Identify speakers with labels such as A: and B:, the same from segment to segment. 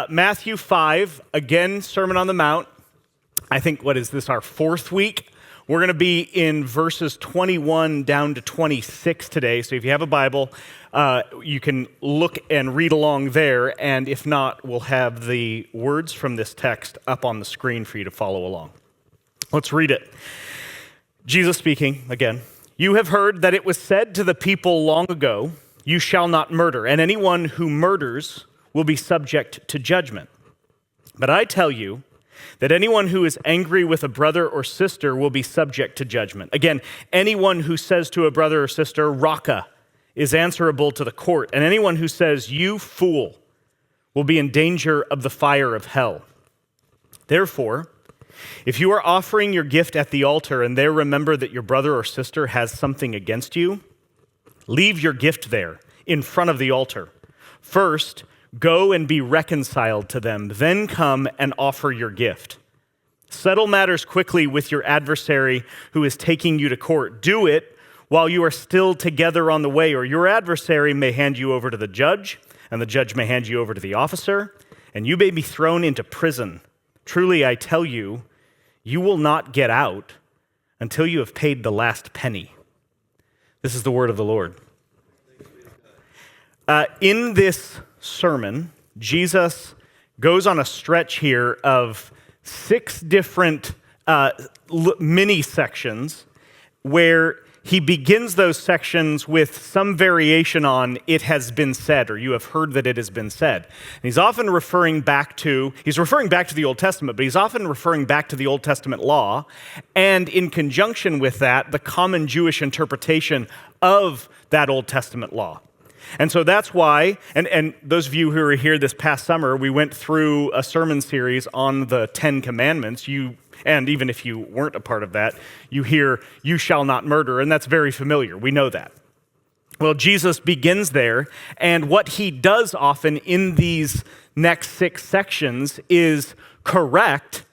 A: Matthew 5, again, Sermon on the Mount. I think, what is this, our fourth week? We're going to be in verses 21 down to 26 today. So if you have a Bible, you can look and read along there. And if not, we'll have the words from this text up on the screen for you to follow along. Let's read it. Jesus speaking again. You have heard that it was said to the people long ago, you shall not murder, and anyone who murders will be subject to judgment. But I tell you that anyone who is angry with a brother or sister will be subject to judgment. Again, anyone who says to a brother or sister, Raka, is answerable to the court, and anyone who says, you fool, will be in danger of the fire of hell. Therefore, if you are offering your gift at the altar and there remember that your brother or sister has something against you, leave your gift there in front of the altar. First, go and be reconciled to them, then come and offer your gift. Settle matters quickly with your adversary who is taking you to court. Do it while you are still together on the way, or your adversary may hand you over to the judge, and the judge may hand you over to the officer, and you may be thrown into prison. Truly, I tell you, you will not get out until you have paid the last penny. This is the word of the Lord. In this sermon, Jesus goes on a stretch here of 6 different mini sections where he begins those sections with some variation on it has been said, or you have heard that it has been said. And he's often referring back to the Old Testament, but he's often referring back to the Old Testament law, and in conjunction with that, the common Jewish interpretation of that Old Testament law. And so that's why, and those of you who were here this past summer, we went through a sermon series on the 10 Commandments. And even if you weren't a part of that, you hear, you shall not murder, and that's very familiar. We know that. Well, Jesus begins there, and what he does often in these next 6 sections is correct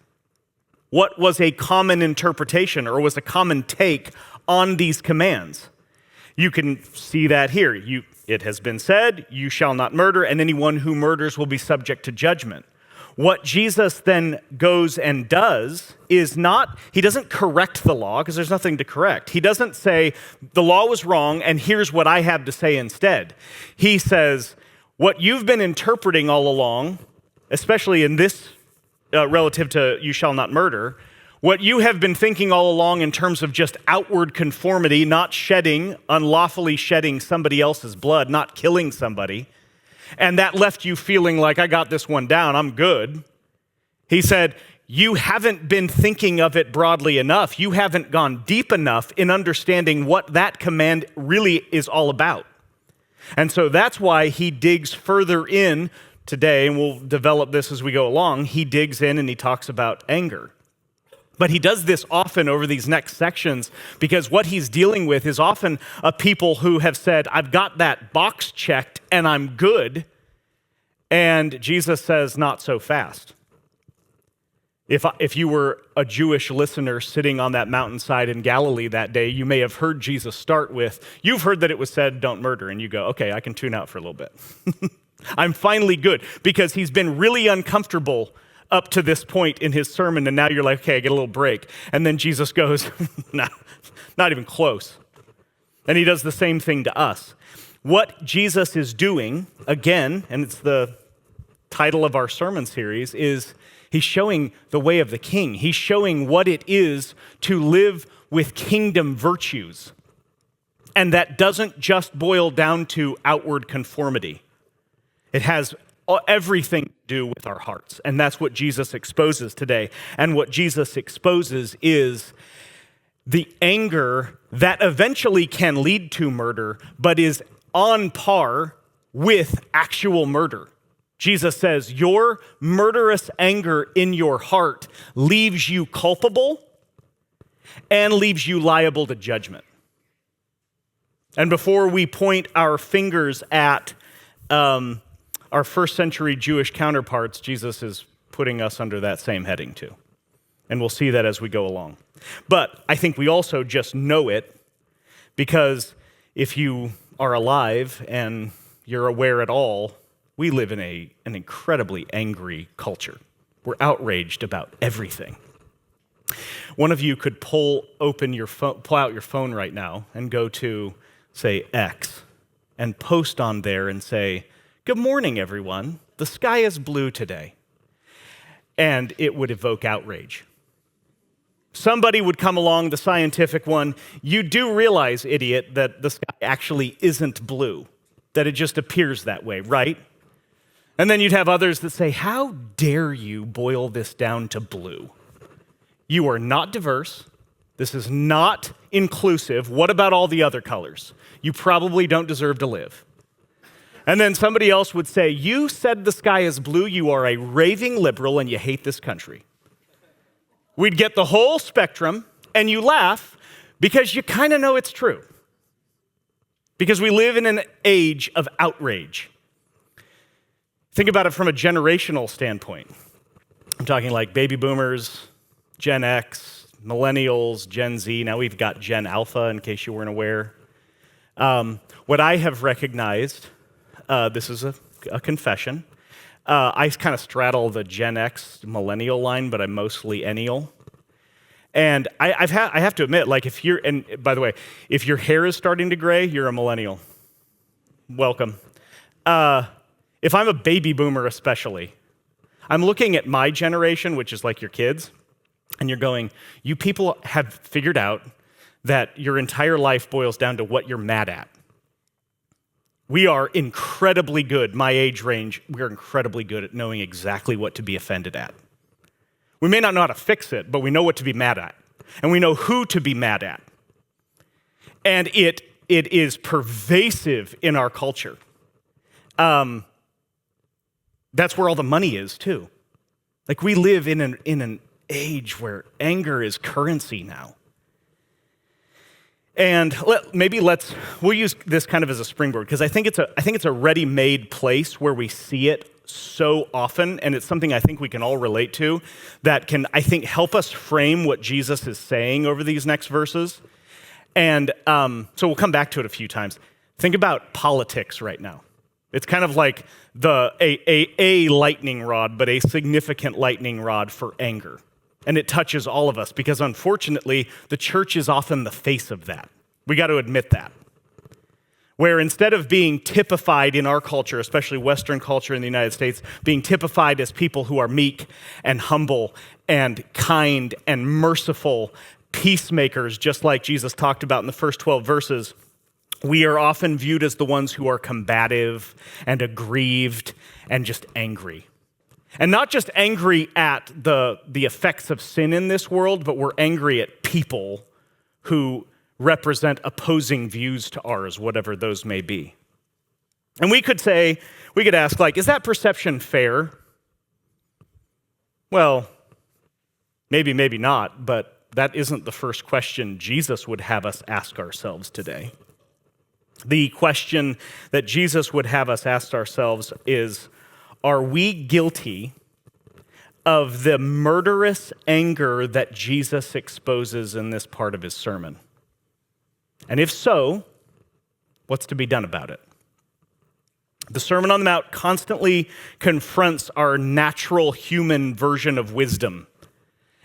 A: what was a common interpretation or was a common take on these commands. You can see that here. It has been said, you shall not murder, and anyone who murders will be subject to judgment. What Jesus then goes and does is he doesn't correct the law, because there's nothing to correct. He doesn't say, the law was wrong, and here's what I have to say instead. He says, what you've been interpreting all along, especially in this relative to you shall not murder, what you have been thinking all along in terms of just outward conformity, not unlawfully shedding somebody else's blood, not killing somebody, and that left you feeling like, I got this one down, I'm good. He said, you haven't been thinking of it broadly enough. You haven't gone deep enough in understanding what that command really is all about. And so that's why he digs further in today, and we'll develop this as we go along. He digs in and he talks about anger. But he does this often over these next sections because what he's dealing with is often a people who have said, I've got that box checked and I'm good. And Jesus says, not so fast. If you were a Jewish listener sitting on that mountainside in Galilee that day, you may have heard Jesus start with, you've heard that it was said, don't murder. And you go, okay, I can tune out for a little bit. I'm finally good, because he's been really uncomfortable up to this point in his sermon, and now you're like, okay, I get a little break. And then Jesus goes, no, not even close. And he does the same thing to us. What Jesus is doing, again, and it's the title of our sermon series, is he's showing the way of the king. He's showing what it is to live with kingdom virtues. And that doesn't just boil down to outward conformity. It has everything to do with our hearts. And that's what Jesus exposes today. And what Jesus exposes is the anger that eventually can lead to murder, but is on par with actual murder. Jesus says, your murderous anger in your heart leaves you culpable and leaves you liable to judgment. And before we point our fingers at our first century Jewish counterparts, Jesus is putting us under that same heading too. And we'll see that as we go along. But I think we also just know it because if you are alive and you're aware at all we live in an incredibly angry culture. We're outraged about everything. One of you could pull out your phone right now and go to, say, X, and post on there and say, "Good morning, everyone. The sky is blue today." And it would evoke outrage. Somebody would come along, the scientific one, "You do realize, idiot, that the sky actually isn't blue, that it just appears that way, right?" And then you'd have others that say, "How dare you boil this down to blue? You are not diverse. This is not inclusive. What about all the other colors? You probably don't deserve to live." And then somebody else would say, "You said the sky is blue. You are a raving liberal and you hate this country." We'd get the whole spectrum, and you laugh because you kind of know it's true. Because we live in an age of outrage. Think about it from a generational standpoint. I'm talking like baby boomers, Gen X, millennials, Gen Z. Now we've got Gen Alpha, in case you weren't aware. What I have recognized, this is a confession, I kind of straddle the Gen X millennial line, but I'm mostly ennial. And I have to admit, like and by the way, if your hair is starting to gray, you're a millennial. Welcome. If I'm a baby boomer especially, I'm looking at my generation, which is like your kids, and you're going, you people have figured out that your entire life boils down to what you're mad at. We are incredibly good, my age range, we're incredibly good at knowing exactly what to be offended at. We may not know how to fix it, but we know what to be mad at. And we know who to be mad at. And it is pervasive in our culture. That's where all the money is, too. Like, we live in an age where anger is currency now. And we'll use this kind of as a springboard, because I think it's a ready-made place where we see it so often, and it's something I think we can all relate to that can, I think, help us frame what Jesus is saying over these next verses. And so we'll come back to it a few times. Think about politics right now. It's kind of like a lightning rod, but a significant lightning rod for anger. And it touches all of us because, unfortunately, the church is often the face of that. We got to admit that. Where instead of being typified in our culture, especially Western culture in the United States, being typified as people who are meek and humble and kind and merciful, peacemakers, just like Jesus talked about in the first 12 verses, we are often viewed as the ones who are combative and aggrieved and just angry. And not just angry at the effects of sin in this world, but we're angry at people who represent opposing views to ours, whatever those may be. And we could ask, like, is that perception fair? Well, maybe not, but that isn't the first question Jesus would have us ask ourselves today. The question that Jesus would have us ask ourselves is, are we guilty of the murderous anger that Jesus exposes in this part of his sermon? And if so, what's to be done about it? The Sermon on the Mount constantly confronts our natural human version of wisdom,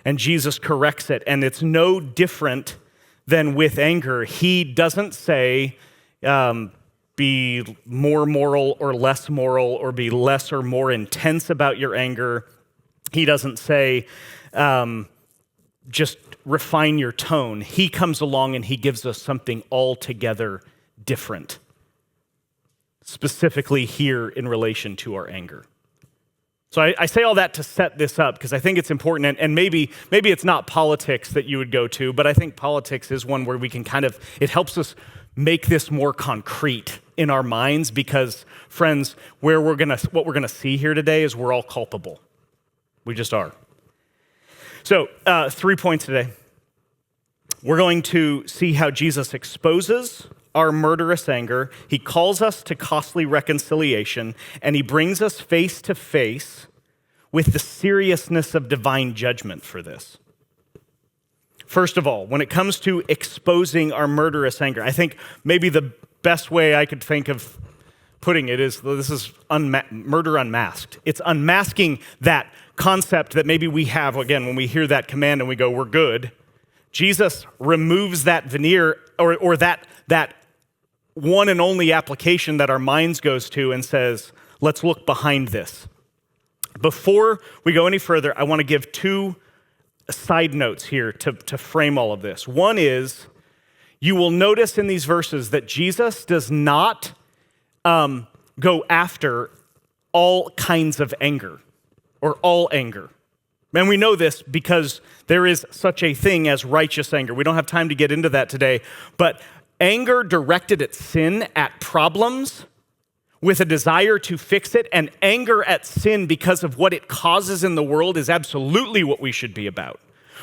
A: and Jesus corrects it, and it's no different than with anger. He doesn't say, be more moral or less moral, or be less or more intense about your anger. He doesn't say, just refine your tone. He comes along and he gives us something altogether different, specifically here in relation to our anger. So I say all that to set this up because I think it's important, and maybe it's not politics that you would go to, but I think politics is one where we can it helps us make this more concrete in our minds because, friends, what we're gonna see here today is we're all culpable. We just are. So 3 points today. We're going to see how Jesus exposes our murderous anger. He calls us to costly reconciliation, and he brings us face to face with the seriousness of divine judgment for this. First of all, when it comes to exposing our murderous anger, I think maybe the best way I could think of putting it is, this is murder unmasked. It's unmasking that concept that maybe we have, again, when we hear that command and we go, we're good. Jesus removes that veneer or that one and only application that our minds goes to and says, let's look behind this. Before we go any further, I want to give two side notes here to frame all of this. One is, you will notice in these verses that Jesus does not go after all kinds of anger or all anger. And we know this because there is such a thing as righteous anger. We don't have time to get into that today, but anger directed at sin, at problems, with a desire to fix it, and anger at sin because of what it causes in the world is absolutely what we should be about.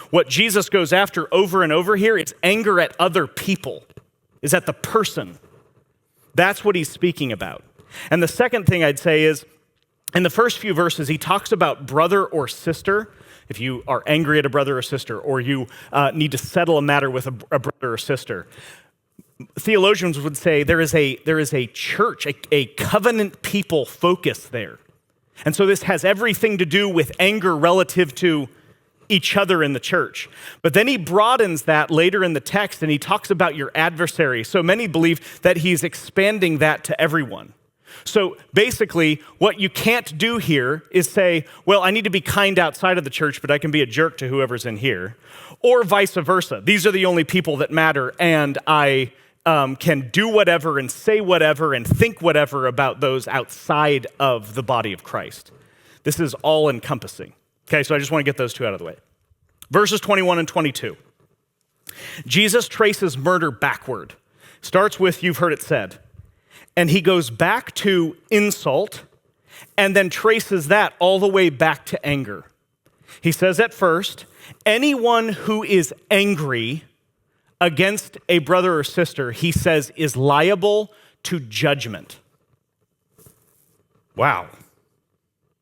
A: What Jesus goes after over and over here is anger at other people, is at the person. That's what he's speaking about. And the second thing I'd say is, in the first few verses, he talks about brother or sister. If you are angry at a brother or sister, or you need to settle a matter with a brother or sister, theologians would say there is a church, a covenant people focus there. And so this has everything to do with anger relative to each other in the church. But then he broadens that later in the text and he talks about your adversary. So many believe that he's expanding that to everyone. So basically, what you can't do here is say, well, I need to be kind outside of the church, but I can be a jerk to whoever's in here. Or vice versa. These are the only people that matter, and I can do whatever and say whatever and think whatever about those outside of the body of Christ. This is all encompassing. Okay, so I just want to get those two out of the way. Verses 21 and 22. Jesus traces murder backward. Starts with, you've heard it said. And he goes back to insult and then traces that all the way back to anger. He says at first, anyone who is angry against a brother or sister, he says, is liable to judgment. Wow.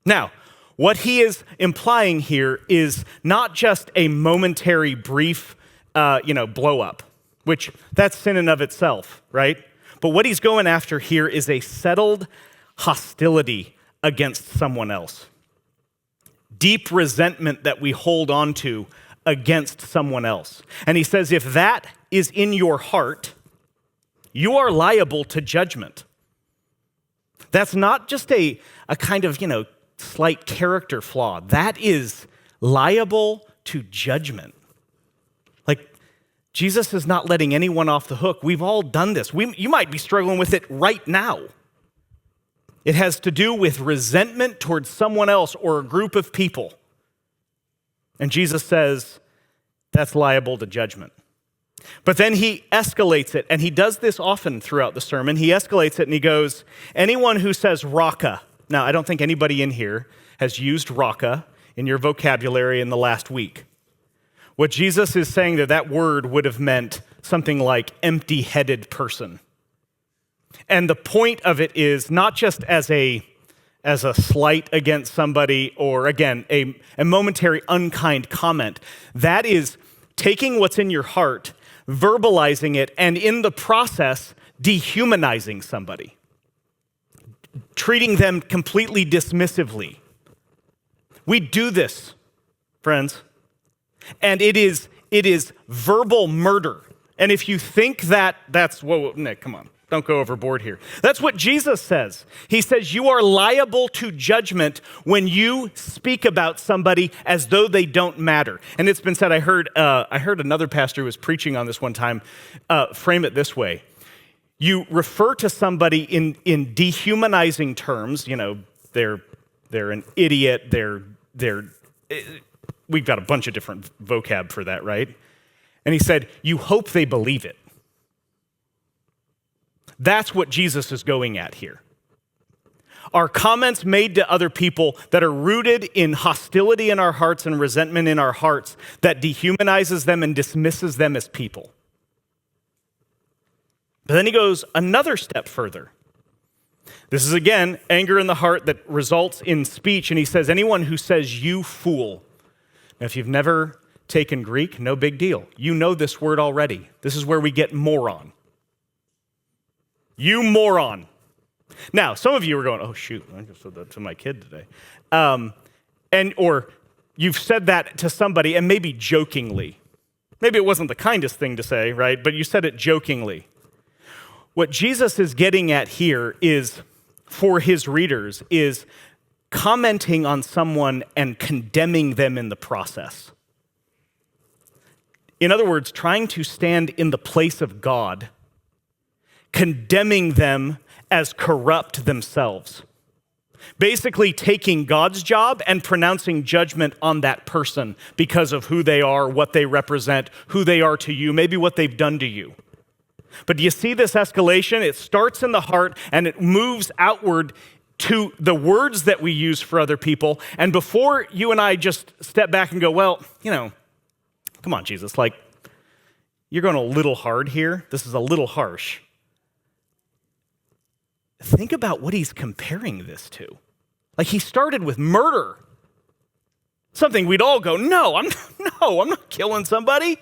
A: Now, what he is implying here is not just a momentary, brief, blow up, which that's sin in of itself, right? But what he's going after here is a settled hostility against someone else. Deep resentment that we hold on to against someone else. And he says, if that is in your heart, you are liable to judgment. That's not just a kind of, slight character flaw. That is liable to judgment. Like, Jesus is not letting anyone off the hook. We've all done this. You might be struggling with it right now. It has to do with resentment towards someone else or a group of people. And Jesus says that's liable to judgment. But then he escalates it, and he does this often throughout the sermon. He escalates it and he goes, anyone who says raka. Now, I don't think anybody in here has used raka in your vocabulary in the last week. What Jesus is saying that word would have meant something like empty-headed person. And the point of it is not just as a slight against somebody or, again, a momentary unkind comment. That is taking what's in your heart, verbalizing it, and in the process, dehumanizing somebody. Treating them completely dismissively. We do this, friends. And it is verbal murder. And if you think that's, whoa, Nick, come on. Don't go overboard here. That's what Jesus says. He says you are liable to judgment when you speak about somebody as though they don't matter. And it's been said, I heard another pastor who was preaching on this one time frame it this way. You refer to somebody in dehumanizing terms, they're an idiot, we've got a bunch of different vocab for that, right? And he said, you hope they believe it. That's what Jesus is going at here. Are comments made to other people that are rooted in hostility in our hearts and resentment in our hearts that dehumanizes them and dismisses them as people. But then he goes another step further. This is, again, anger in the heart that results in speech. And he says, anyone who says, you fool. Now, if you've never taken Greek, no big deal. You know this word already. This is where we get moron. You moron. Now, some of you are going, oh, shoot, I just said that to my kid today. Or you've said that to somebody and maybe jokingly. Maybe it wasn't the kindest thing to say, right? But you said it jokingly. What Jesus is getting at here is, for his readers, is commenting on someone and condemning them in the process. In other words, trying to stand in the place of God, condemning them as corrupt themselves. Basically taking God's job and pronouncing judgment on that person because of who they are, what they represent, who they are to you, maybe what they've done to you. But do you see this escalation? It starts in the heart and it moves outward to the words that we use for other people. And before you and I just step back and go, well, come on, Jesus, you're going a little hard here. This is a little harsh. Think about what he's comparing this to. He started with murder. Something we'd all go, no, I'm not killing somebody.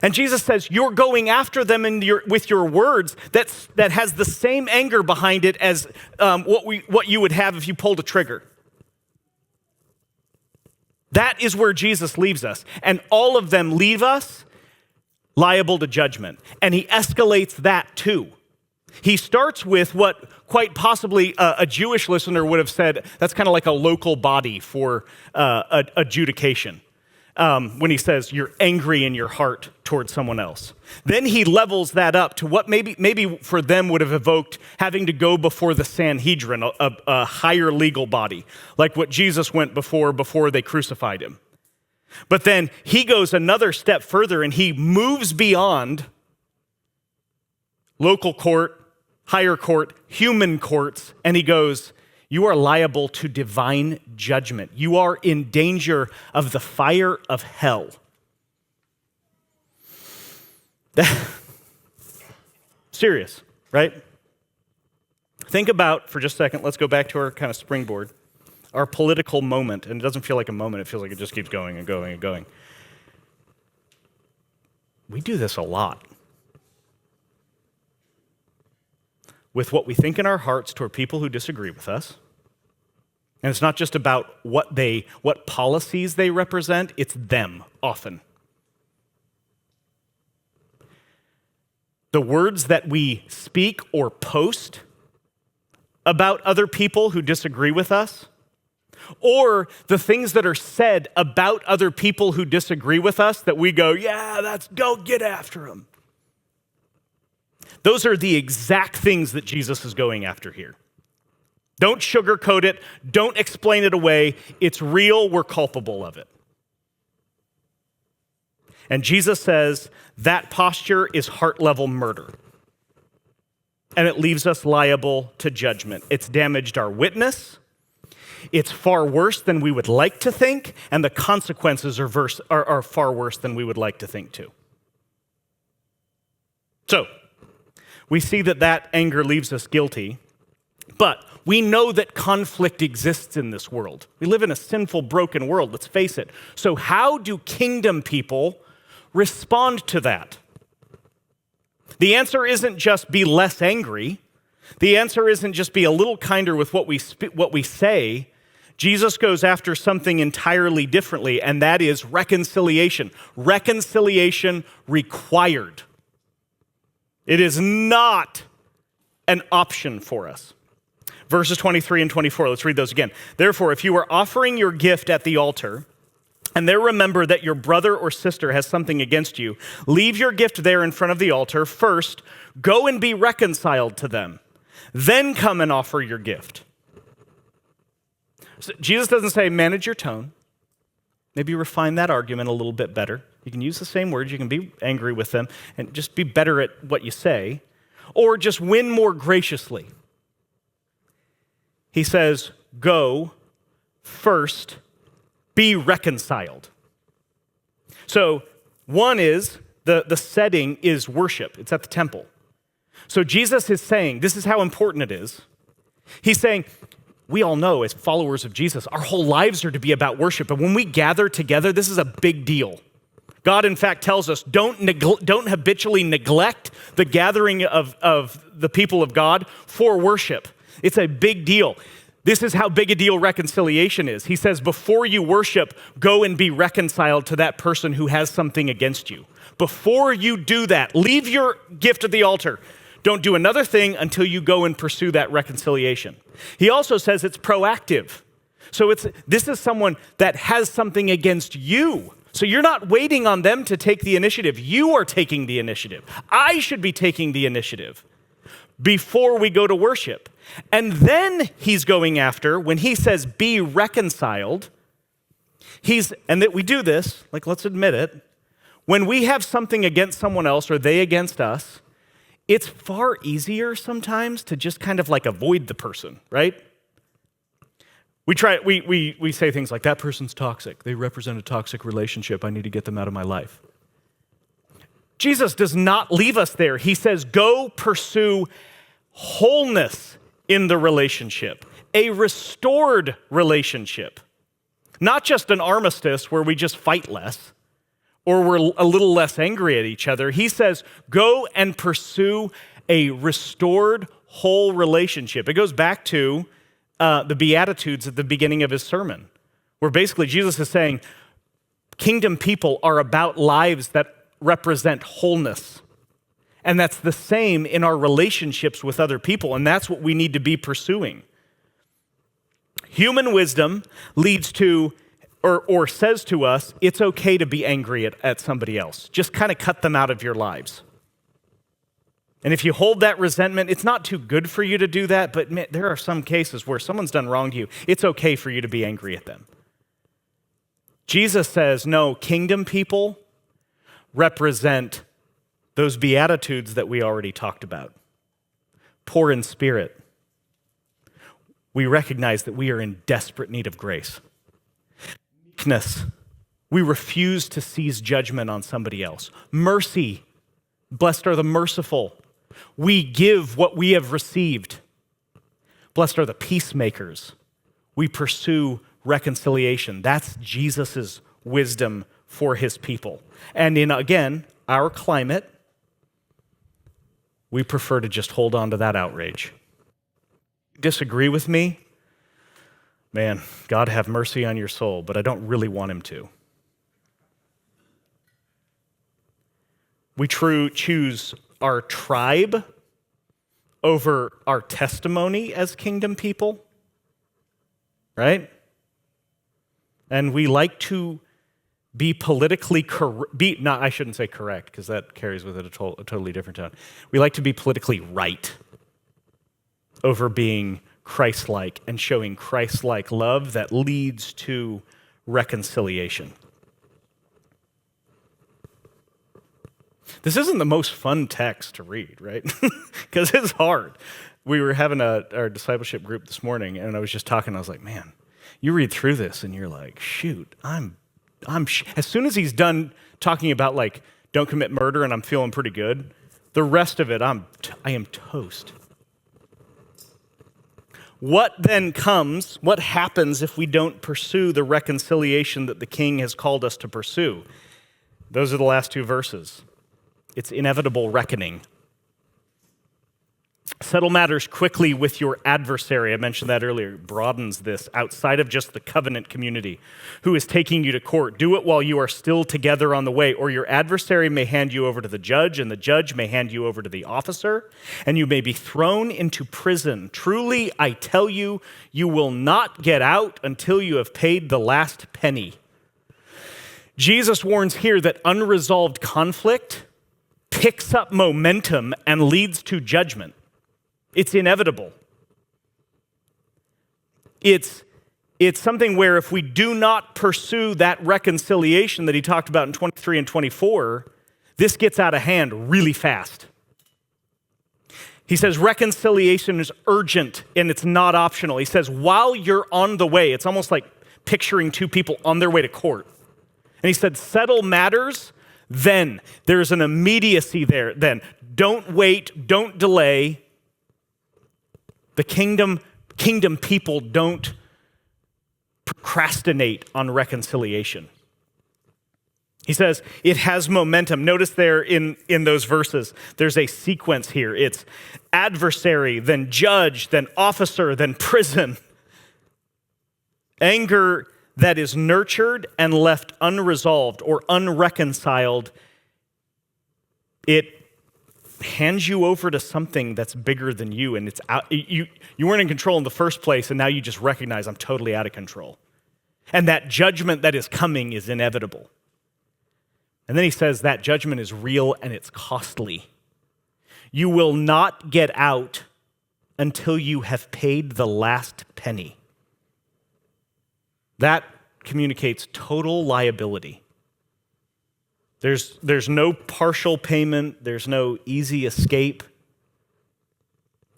A: And Jesus says, you're going after them with your words that has the same anger behind it as what you would have if you pulled a trigger. That is where Jesus leaves us. And all of them leave us liable to judgment. And he escalates that too. He starts with what quite possibly a Jewish listener would have said, that's kind of like a local body for adjudication. When he says you're angry in your heart towards someone else. Then he levels that up to what maybe for them would have evoked having to go before the Sanhedrin, a higher legal body, like what Jesus went before they crucified him. But then he goes another step further and he moves beyond local court, higher court, human courts, and he goes, you are liable to divine judgment. You are in danger of the fire of hell. Serious, right? Think about, for just a second, let's go back to our kind of springboard, our political moment. And it doesn't feel like a moment, it feels like it just keeps going and going and going. We do this a lot. With what we think in our hearts toward people who disagree with us. And it's not just about what policies they represent, it's them often. The words that we speak or post about other people who disagree with us, or the things that are said about other people who disagree with us that we go, go get after them. Those are the exact things that Jesus is going after here. Don't sugarcoat it. Don't explain it away. It's real. We're culpable of it. And Jesus says that posture is heart-level murder. And it leaves us liable to judgment. It's damaged our witness. It's far worse than we would like to think. And the consequences are far worse than we would like to think too. So, we see that anger leaves us guilty, but we know that conflict exists in this world. We live in a sinful, broken world, let's face it. So how do kingdom people respond to that? The answer isn't just be less angry. The answer isn't just be a little kinder with what we say. Jesus goes after something entirely differently, and that is reconciliation. Reconciliation required. It is not an option for us. Verses 23 and 24, let's read those again. Therefore, if you are offering your gift at the altar, and there remember that your brother or sister has something against you, leave your gift there in front of the altar. First, go and be reconciled to them. Then come and offer your gift. So Jesus doesn't say manage your tone. Maybe refine that argument a little bit better. You can use the same words. You can be angry with them and just be better at what you say, or just win more graciously. He says, go first, be reconciled. So one is, the setting is worship. It's at the temple. So Jesus is saying, this is how important it is. He's saying, we all know as followers of Jesus, our whole lives are to be about worship. But when we gather together, this is a big deal. God, in fact, tells us, don't habitually neglect the gathering of the people of God for worship. It's a big deal. This is how big a deal reconciliation is. He says, before you worship, go and be reconciled to that person who has something against you. Before you do that, leave your gift at the altar. Don't do another thing until you go and pursue that reconciliation. He also says it's proactive. So this is someone that has something against you. So you're not waiting on them to take the initiative. You are taking the initiative. I should be taking the initiative before we go to worship. And then he's going after, when he says be reconciled, and that we do this, like let's admit it, when we have something against someone else or they against us, it's far easier sometimes to just kind of like avoid the person, right? We say things like, that person's toxic. They represent a toxic relationship. I need to get them out of my life. Jesus does not leave us there. He says, go pursue wholeness in the relationship, a restored relationship, not just an armistice where we just fight less or we're a little less angry at each other. He says, go and pursue a restored, whole relationship. It goes back to the Beatitudes at the beginning of his sermon, where basically Jesus is saying, kingdom people are about lives that represent wholeness. And that's the same in our relationships with other people, and that's what we need to be pursuing. Human wisdom leads to, or says to us, it's okay to be angry at somebody else. Just kind of cut them out of your lives. And if you hold that resentment, it's not too good for you to do that, but there are some cases where someone's done wrong to you. It's okay for you to be angry at them. Jesus says, no, kingdom people represent those beatitudes that we already talked about. Poor in spirit. We recognize that we are in desperate need of grace. Meekness. We refuse to seize judgment on somebody else. Mercy. Blessed are the merciful. We give what we have received. Blessed are the peacemakers. We pursue reconciliation. That's Jesus' wisdom for his people. And in, again, our climate, we prefer to just hold on to that outrage. Disagree with me? Man, God have mercy on your soul, but I don't really want him to. We choose our tribe over our testimony as kingdom people, right? And we like to be politically correct. I shouldn't say correct, because that carries with it a totally different tone. We like to be politically right over being Christ-like and showing Christ-like love that leads to reconciliation. This isn't the most fun text to read, right? Because it's hard. We were having our discipleship group this morning, and I was just talking. I was like, man, you read through this, and you're like, shoot, as soon as he's done talking about like, don't commit murder, and I'm feeling pretty good, the rest of it, I am toast. What then comes, what happens if we don't pursue the reconciliation that the King has called us to pursue? Those are the last two verses. It's inevitable reckoning. Settle matters quickly with your adversary. I mentioned that earlier. It broadens this outside of just the covenant community who is taking you to court. Do it while you are still together on the way, or your adversary may hand you over to the judge, and the judge may hand you over to the officer, and you may be thrown into prison. Truly, I tell you, you will not get out until you have paid the last penny. Jesus warns here that unresolved conflict picks up momentum and leads to judgment. It's inevitable. It's something where if we do not pursue that reconciliation that he talked about in 23 and 24, this gets out of hand really fast. He says reconciliation is urgent and it's not optional. He says while you're on the way, it's almost like picturing two people on their way to court. And he said settle matters, then. There's an immediacy there then. Don't wait, don't delay. The kingdom people don't procrastinate on reconciliation. He says it has momentum. Notice there in those verses, there's a sequence here. It's adversary, then judge, then officer, then prison. Anger that is nurtured and left unresolved or unreconciled, it hands you over to something that's bigger than you, and it's out, you weren't in control in the first place, and now you just recognize I'm totally out of control. And that judgment that is coming is inevitable. And then he says that judgment is real and it's costly. You will not get out until you have paid the last penny. That communicates total liability. There's no partial payment. There's no easy escape.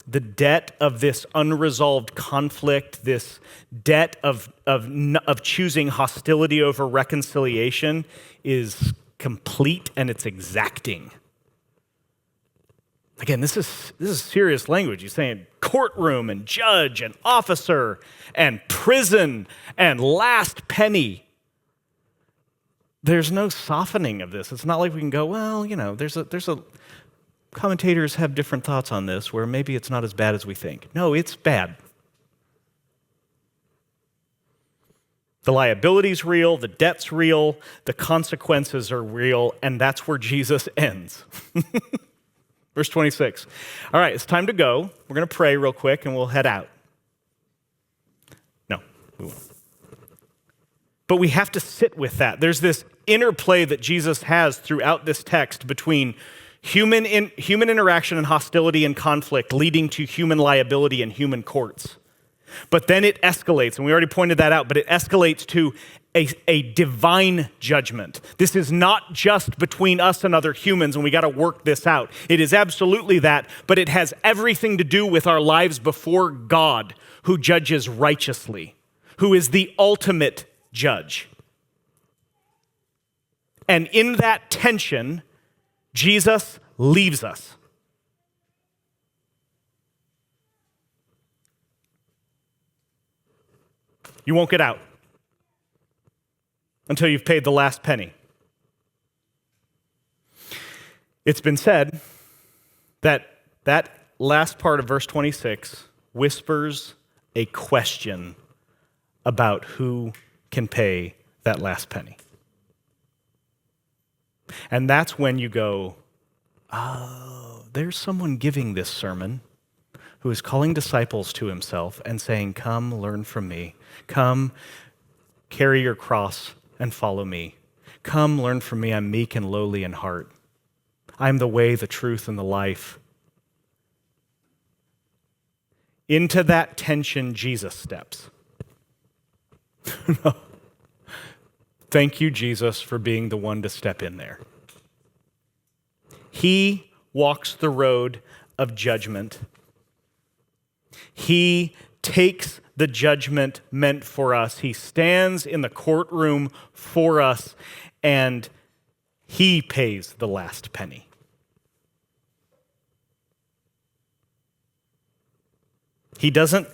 A: The debt of this unresolved conflict, this debt of choosing hostility over reconciliation is complete and it's exacting. Again, this is serious language. He's saying courtroom and judge and officer and prison and last penny. There's no softening of this. It's not like we can go, well, there's a commentators have different thoughts on this where maybe it's not as bad as we think. No, it's bad. The liability's real, the debt's real, the consequences are real, and that's where Jesus ends. Verse 26. All right, it's time to go. We're going to pray real quick and we'll head out. No, we won't. But we have to sit with that. There's this interplay that Jesus has throughout this text between human interaction and hostility and conflict leading to human liability and human courts. But then it escalates, and we already pointed that out, but it escalates to a divine judgment. This is not just between us and other humans, and we got to work this out. It is absolutely that, but it has everything to do with our lives before God, who judges righteously, who is the ultimate judge. And in that tension, Jesus leaves us. You won't get out until you've paid the last penny. It's been said that that last part of verse 26 whispers a question about who can pay that last penny. And that's when you go, oh, there's someone giving this sermon who is calling disciples to himself and saying, come, learn from me. Come, carry your cross and follow me. Come, learn from me. I'm meek and lowly in heart. I'm the way, the truth, and the life. Into that tension, Jesus steps. No. Thank you, Jesus, for being the one to step in there. He walks the road of judgment. He takes the judgment meant for us. He stands in the courtroom for us, and he pays the last penny. He doesn't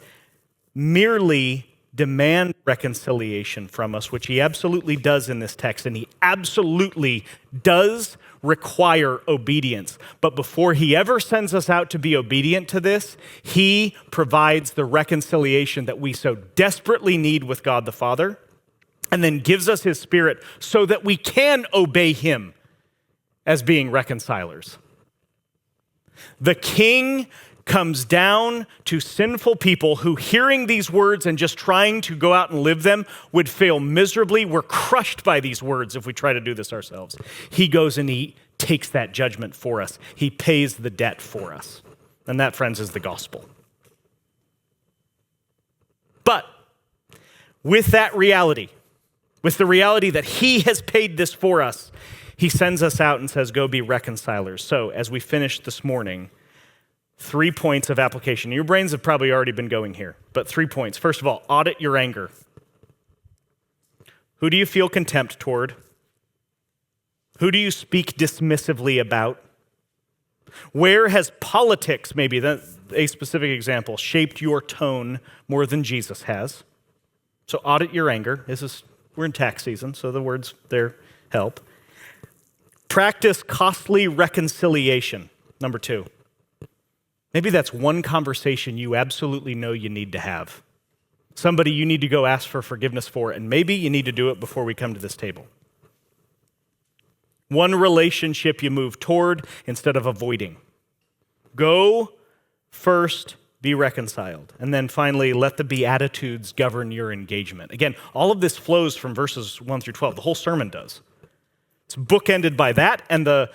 A: merely demand reconciliation from us, which he absolutely does in this text, and he absolutely does require obedience. But before he ever sends us out to be obedient to this, he provides the reconciliation that we so desperately need with God the Father, and then gives us his Spirit so that we can obey him as being reconcilers. The King comes down to sinful people who, hearing these words and just trying to go out and live them, would fail miserably. We're crushed by these words if we try to do this ourselves. He goes and he takes that judgment for us. He pays the debt for us. And that, friends, is the gospel. But with that reality, with the reality that he has paid this for us, he sends us out and says, go be reconcilers. So as we finish this morning, 3 points of application. Your brains have probably already been going here, but 3 points. First of all, audit your anger. Who do you feel contempt toward? Who do you speak dismissively about? Where has politics, maybe a specific example, shaped your tone more than Jesus has? So audit your anger. We're in tax season, so the words there help. Practice costly reconciliation. Number 2. Maybe that's one conversation you absolutely know you need to have. Somebody you need to go ask for forgiveness for, and maybe you need to do it before we come to this table. One relationship you move toward instead of avoiding. Go first, be reconciled. And then finally, let the Beatitudes govern your engagement. Again, all of this flows from verses 1 through 12. The whole sermon does. It's bookended by that and the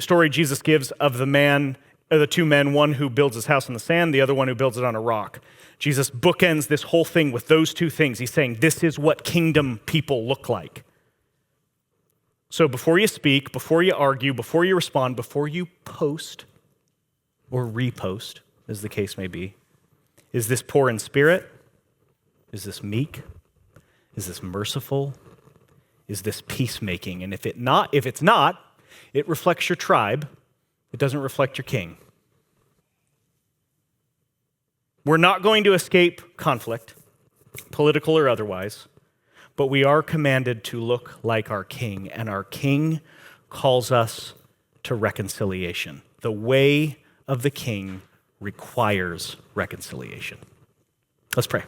A: story Jesus gives of the two men, one who builds his house on the sand, the other one who builds it on a rock. Jesus bookends this whole thing with those two things. He's saying this is what kingdom people look like. So before you speak, before you argue, before you respond, before you post or repost, as the case may be, is this poor in spirit? Is this meek? Is this merciful? Is this peacemaking? And if it's not, it reflects your tribe. It doesn't reflect your king. We're not going to escape conflict, political or otherwise, but we are commanded to look like our king, and our king calls us to reconciliation. The way of the king requires reconciliation. Let's pray.